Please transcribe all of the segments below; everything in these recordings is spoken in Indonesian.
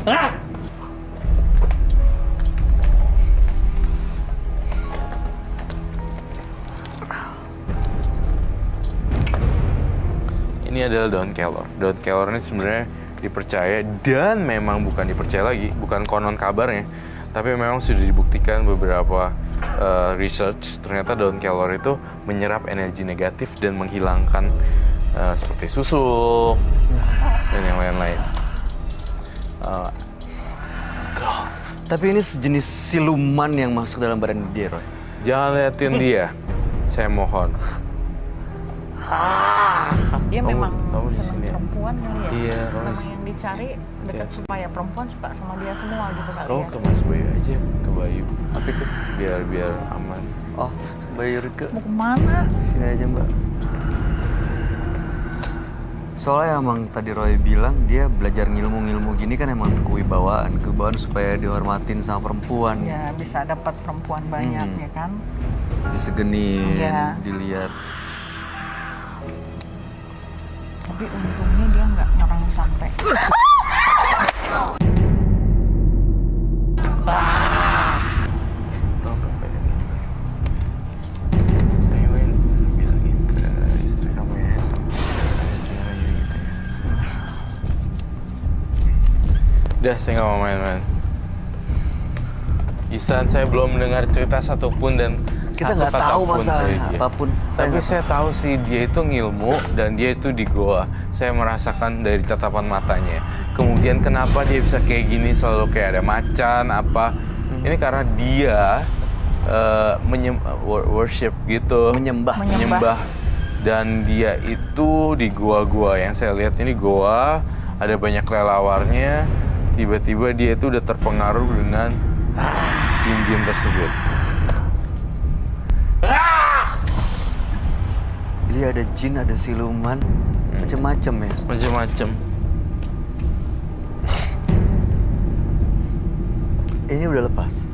Ini adalah daun kelor. Daun kelor ini sebenarnya dipercaya dan memang bukan dipercaya lagi, bukan konon kabarnya, tapi memang sudah dibuktikan beberapa research. Ternyata daun kelor itu menyerap energi negatif dan menghilangkan seperti susu dan yang lain-lain. Tapi ini sejenis siluman yang masuk dalam badan dia, Roy. Jangan liatin dia, saya mohon. Dia memang kamu di senang sini ya? perempuan kali ya. Iya, kamu di Memang sini. yang dicari dekat supaya perempuan suka sama dia semua gitu kali Kamu ya. ke Mas Bayu aja, ke Bayu. Apa itu? Biar aman. Oh, Bayu Rike. Mau kemana? Sini aja, Mbak. Soalnya emang tadi Roy bilang dia belajar ngilmu-ngilmu gini kan emang untuk kewibawaan supaya dihormatin sama perempuan. Ya bisa dapat perempuan banyak ya kan. Disegenin, Iya. dilihat. Tapi untungnya dia nggak nyerang sampai. Bilangin ke istri kamu ya, sama istri Bayu gitu ya. Udah, saya nggak mau main-main. Isan, saya belum mendengar cerita satupun dan Kita satu nggak kata tahu pun masalah dari dia. apapun. Tapi nggak saya tahu sih dia itu ngilmu dan dia itu di goa. Saya merasakan dari tatapan matanya. Kemudian kenapa dia bisa kayak gini, selalu kayak ada macan apa. Ini karena dia worship gitu. menyembah. Dan dia itu di goa-goa yang saya lihat ini goa, ada banyak lelawarnya. Tiba-tiba dia itu udah terpengaruh dengan jin-jin tersebut. Jadi ada jin, ada siluman, macem-macem ya. Macem-macem. Ini udah lepas.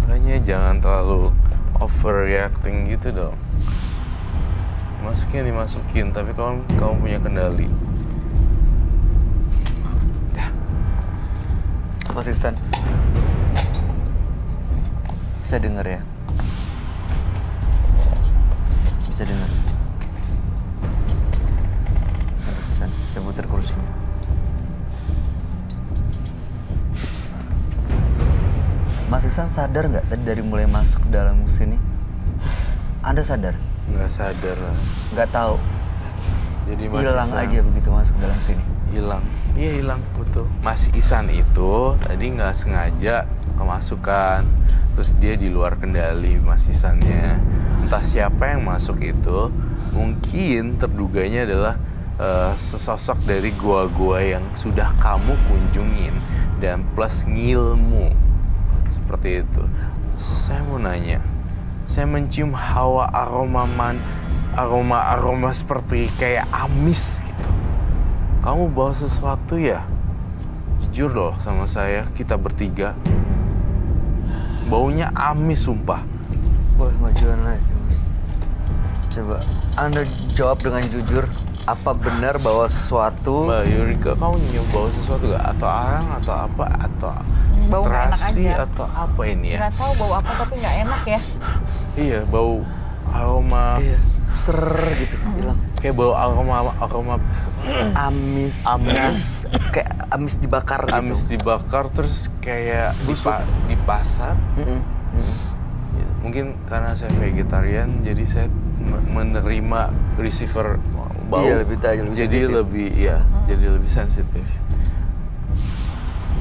Makanya jangan terlalu overreacting gitu dong. Dimasukin, tapi kamu punya kendali. Mas Ihsan. Bisa denger ya? Bisa denger. Mas Ihsan, saya putar kursinya. Mas Ihsan sadar nggak tadi dari mulai masuk dalam sini? Anda sadar? Nggak sadar lah. Nggak tahu? Jadi Mas Hilang Ihsan aja begitu masuk dalam sini? hilang. Iya, hilang, betul. Mas Ihsan itu tadi nggak sengaja kemasukan. Terus dia di luar kendali Mas Ihsannya. Entah siapa yang masuk itu, mungkin terduganya adalah sesosok dari gua-gua yang sudah kamu kunjungin dan plus ngilmu. Seperti itu. Saya mau nanya, saya mencium hawa aroma seperti kayak amis gitu. Kamu bawa sesuatu ya? Jujur loh sama saya, kita bertiga. Baunya amis, sumpah. Boleh majuan lagi, Mas. Coba Anda jawab dengan jujur. Apa benar bahwa sesuatu... Mbak Yurika, kamu nyium bau sesuatu gak? Atau arang, atau apa? Atau Bau nggak enak terasi, aja. atau apa ini ya? Nggak tahu bau apa tapi nggak enak ya. Iya, bau aroma. Iya, ser gitu bilang. Kayak bau aroma Amis. Kayak amis dibakar gitu. amis dibakar, terus kayak Busuk. di pasar. Mm-mm. Ya, mungkin karena saya vegetarian, jadi saya menerima receiver bau. Iya, lebih tajam, lebih jadi sensitif. jadi lebih sensitif.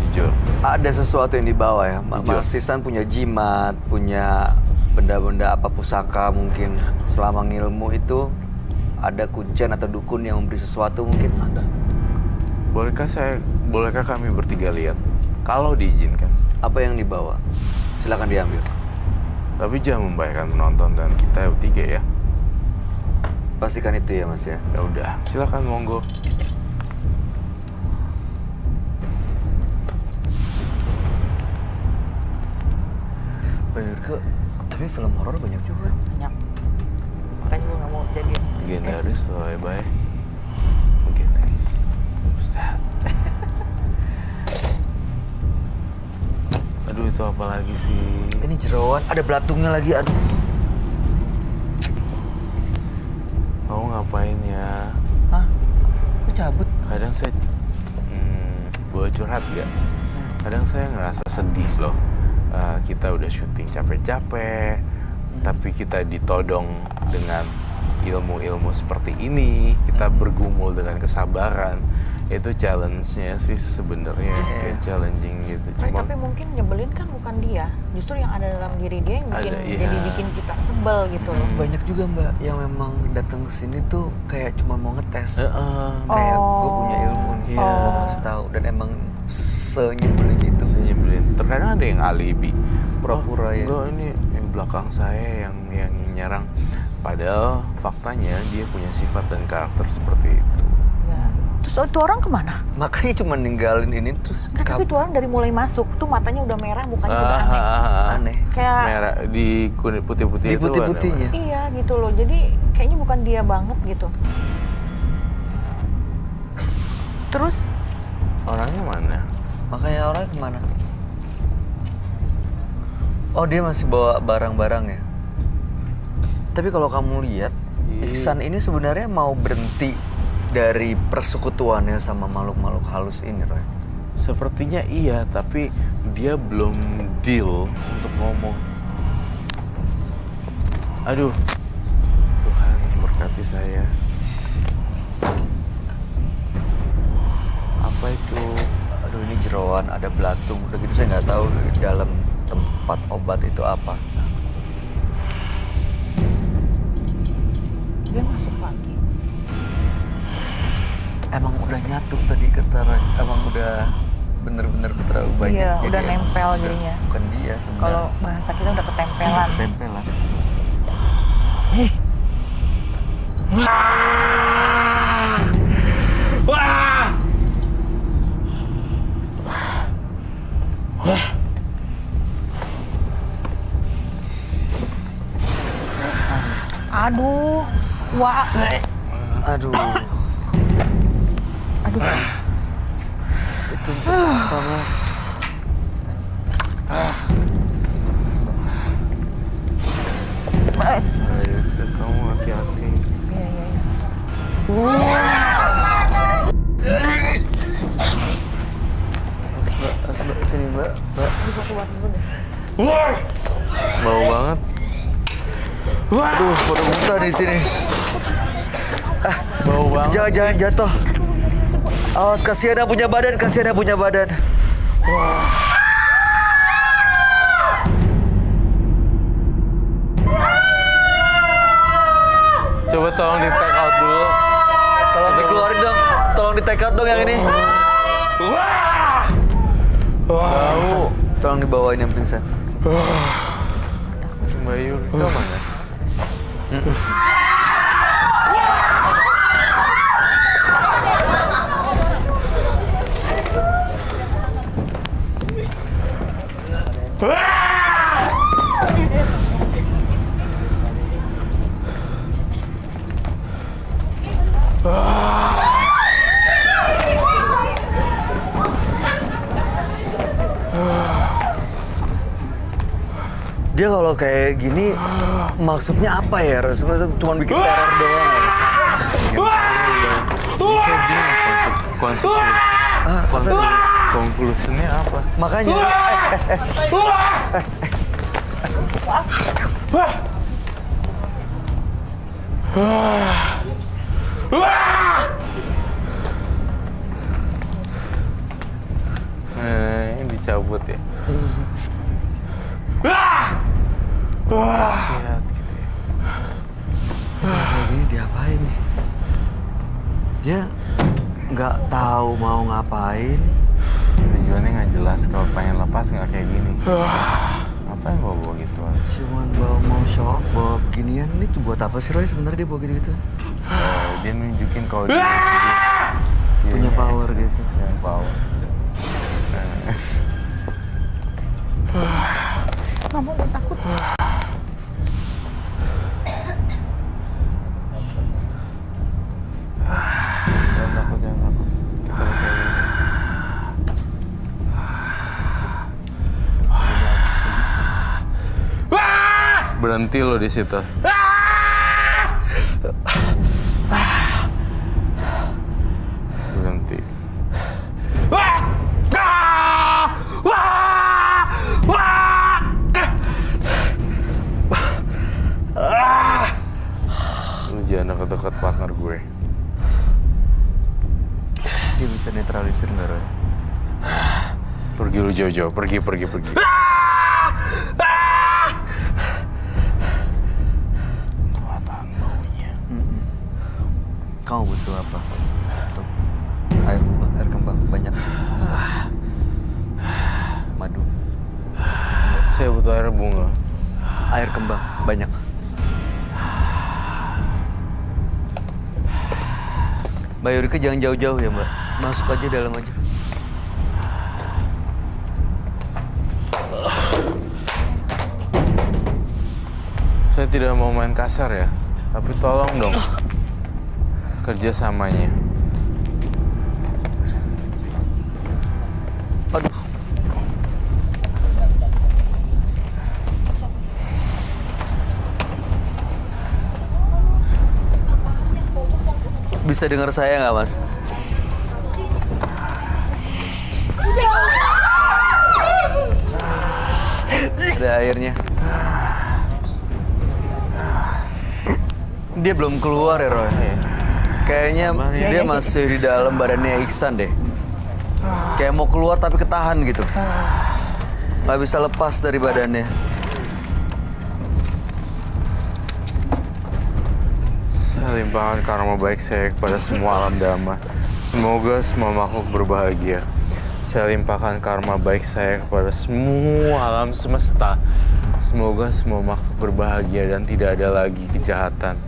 Jujur. Ada sesuatu yang dibawa ya. Jujur. Mas Ihsan punya jimat, punya benda-benda apa pusaka mungkin. Selama ngilmu itu ada kuncen atau dukun yang memberi sesuatu mungkin ada. Bolehkah kami bertiga lihat? Kalau diizinkan. Apa yang dibawa? Silakan diambil. Tapi jangan membahayakan penonton dan kita bertiga ya. Pastikan itu ya, Mas ya. Ya udah, silakan monggo. Pak tapi film horor banyak juga. Banyak. Makanya gue nggak mau jadi. Legendaris loh, bye. Mungkin. Buset. Aduh, itu apa lagi sih? Ini jeroan, ada belatungnya lagi, aduh. Kamu ngapain ya? Hah? Kok cabut? Kadang saya boleh curhat gak? Kadang saya ngerasa sedih loh. Kita udah syuting capek-capek, tapi kita ditodong dengan ilmu-ilmu seperti ini. Kita bergumul dengan kesabaran. Itu challenge-nya sih sebenarnya kayak challenging gitu. Tapi mungkin nyebelin kan bukan dia, justru yang ada dalam diri dia yang bikin, Ada, iya. jadi bikin kita sebel gitu loh. Banyak juga Mbak yang memang datang ke sini tuh kayak cuma mau ngetes. Heeh. Kayak gue punya ilmu nih, Iya. gue harus tahu. Dan emang senyebelin itu. Senyebelin. Terkadang ada yang alibi. Pura-pura ya. Enggak, ini yang belakang saya yang nyerang. Padahal faktanya dia punya sifat dan karakter seperti itu. Ya. Terus itu orang kemana? Makanya cuma ninggalin ini terus Nggak, tapi itu orang dari mulai masuk tuh matanya udah merah, mukanya juga aneh. aneh. Kayak Merah di kulit putih-putih Di itu. putih-putihnya. iya gitu loh. Jadi kayaknya bukan dia banget gitu. Terus Orangnya mana? Makanya orang kemana? Oh dia masih bawa barang-barang ya. Tapi kalau kamu lihat, Ihsan ini sebenarnya mau berhenti dari persekutuannya sama makhluk-makhluk halus ini, Roy. Sepertinya iya, tapi dia belum deal untuk ngomong. Aduh, Tuhan berkati saya. Apa itu? Aduh ini jeroan, ada belatung. Udah gitu saya nggak tahu di dalam tempat obat itu apa. dia masuk lagi. Emang udah nyatu tadi kata Roy. Emang udah bener-bener terlalu banyak. Iya, Jadi udah emang nempel udah jadinya. Bukan dia sebenarnya. Kalau bahasa kita udah ketempelan. tempelan. Aduh, wah, Aduh. aduh. Itu untuk apa, Mas? Ayo, kamu hati-hati. Iya, iya, iya. Mas, Mbak, sini, Mbak. Mbak. Gua keluar dulu deh. Bau banget. Aduh, pada muntah di sini. Bau banget. Jangan jatuh. Awas, kasihan yang punya badan, kasihan yang punya badan. Coba tolong di take out dulu. Tolong dikeluarin dong. Tolong di take out dong yang ini. Bau. Tolong dibawain yang pingsan. Sembayu, itu mana? Dia kalau kayak gini maksudnya apa ya? Sebenarnya cuma bikin teror doang. Bisa dia konsep konklusinya apa? Makanya Ini dicabut ya. Sehat gitu ya. kayak gini diapain nih? Dia nggak tahu mau ngapain. Tujuannya nggak jelas. Kalau pengen lepas nggak kayak gini. Apa yang bawa gitu? Cuman mau show off, bawa beginian. Ini tuh buat apa sih Roy sebenarnya dia bawa gitu-gitu? Dia nunjukin kalau dia Punya power gitu. Punya power. Nggak mau, gue takut. Jangan takut, jangan takut. Kita berhenti lo di situ. Berhenti. Lu jangan dekat-dekat partner gue. Dia bisa netralisir nggak, Roy? Pergi lu jauh-jauh, pergi. Kelihatan baunya. Kamu butuh apa? Untuk air kembang banyak. Bisa. Madu. Saya butuh air bunga. Air kembang banyak. Mbak Yurika jangan jauh-jauh ya, Mbak. Masuk aja dalam aja. Saya tidak mau main kasar ya, tapi tolong dong kerjasamanya. Aduh. Bisa dengar saya nggak, Mas? Ada airnya. Dia belum keluar ya, Roy? Kayaknya dia masih di dalam badannya Iksan deh. Kayak mau keluar tapi ketahan gitu. Nggak bisa lepas dari badannya. Saya limpahkan karma baik saya kepada semua alam dhamma. Semoga semua makhluk berbahagia. Saya limpahkan karma baik saya kepada semua alam semesta. Semoga semua makhluk berbahagia dan tidak ada lagi kejahatan.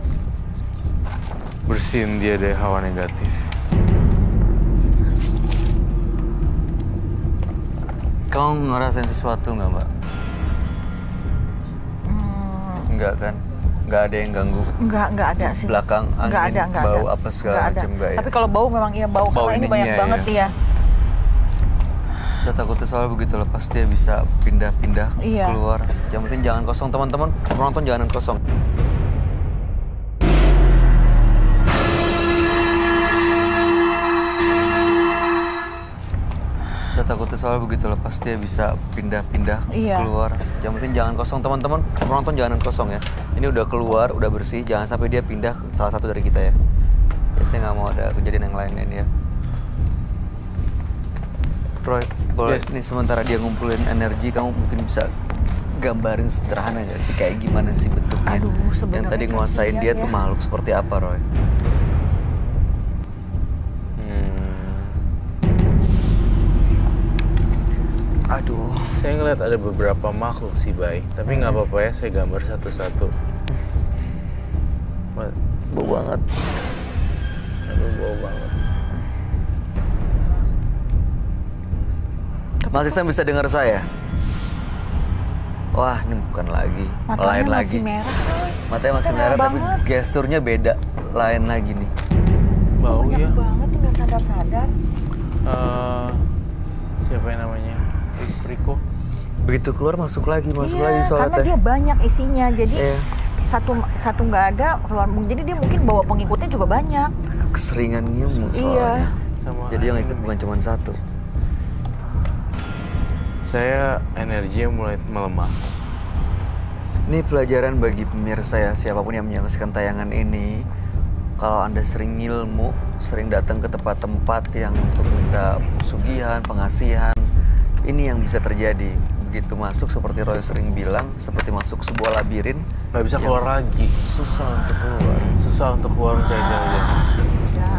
Bersihin dia dari hawa negatif. Kamu ngerasain sesuatu nggak, Mbak? Enggak kan? Nggak ada yang ganggu? Nggak ada sih. Belakang, angin, Nggak bau, ada. apa segala Nggak ada. macam nggak ya? Tapi kalau bau memang iya bau. Bau Karena ini banyak ininya banget ya. ya. Saya takutnya soal begitu lepas dia bisa pindah-pindah Iya. keluar. Yang penting jangan kosong, teman-teman. Penonton jangan kosong. Saya takutnya soal begitu lepas dia bisa pindah-pindah Iya. keluar. Yang penting jangan kosong, teman-teman. Penonton jangan kosong ya. Ini udah keluar, udah bersih. Jangan sampai dia pindah ke salah satu dari kita ya. Ya saya nggak mau ada kejadian yang lain ya. Roy, boleh Yes. nih sementara dia ngumpulin energi, kamu mungkin bisa gambarin sederhana nggak sih kayak gimana sih bentuknya? Aduh, sebenarnya yang tadi nguasain kasihan dia ya. tuh makhluk seperti apa, Roy? Aduh, Saya ngeliat ada beberapa makhluk sih, Bay. Tapi nggak apa-apa ya, saya gambar satu-satu. bau banget. Aduh, bau banget. Mas Ihsan bisa dengar saya? Wah, ini bukan lagi, Matanya lain masih lagi. merah. Matanya masih Merah merah, tapi banget. gesturnya beda, lain lagi nih. Bau Banyak ya. banget nggak sadar-sadar. Siapa yang namanya? Riko. Begitu keluar masuk lagi Iya, lagi soalnya karena teh. dia banyak isinya. Jadi Iya. satu nggak ada keluar. Jadi dia mungkin bawa pengikutnya juga banyak. Keseringan ngimu Iya. soalnya. Sama Jadi yang ikut bukan cuma satu. saya energinya mulai melemah. Ini pelajaran bagi pemirsa ya, siapapun yang menyaksikan tayangan ini. Kalau Anda sering ngilmu, sering datang ke tempat-tempat yang untuk minta pesugihan, pengasihan, ini yang bisa terjadi. Begitu masuk, seperti Roy sering bilang, seperti masuk sebuah labirin, Nggak bisa keluar lagi. susah untuk keluar. Susah untuk keluar mencari jalan. Ya,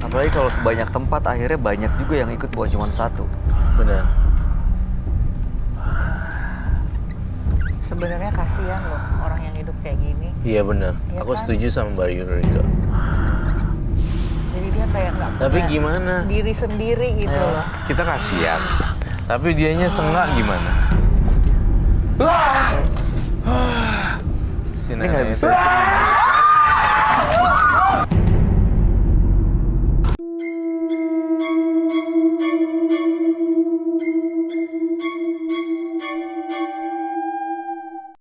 Apalagi kalau ke banyak tempat, akhirnya banyak juga yang ikut, bukan cuma satu. Benar. sebenarnya kasihan loh orang yang hidup kayak gini. Iya benar. Iya Aku kan? setuju sama Mbak Yurika. Jadi dia kayak nggak Tapi punya gimana? diri sendiri gitu loh. Kita kasihan. Tapi dianya sengak gimana? Ini Si nggak nenek bisa itu. disini.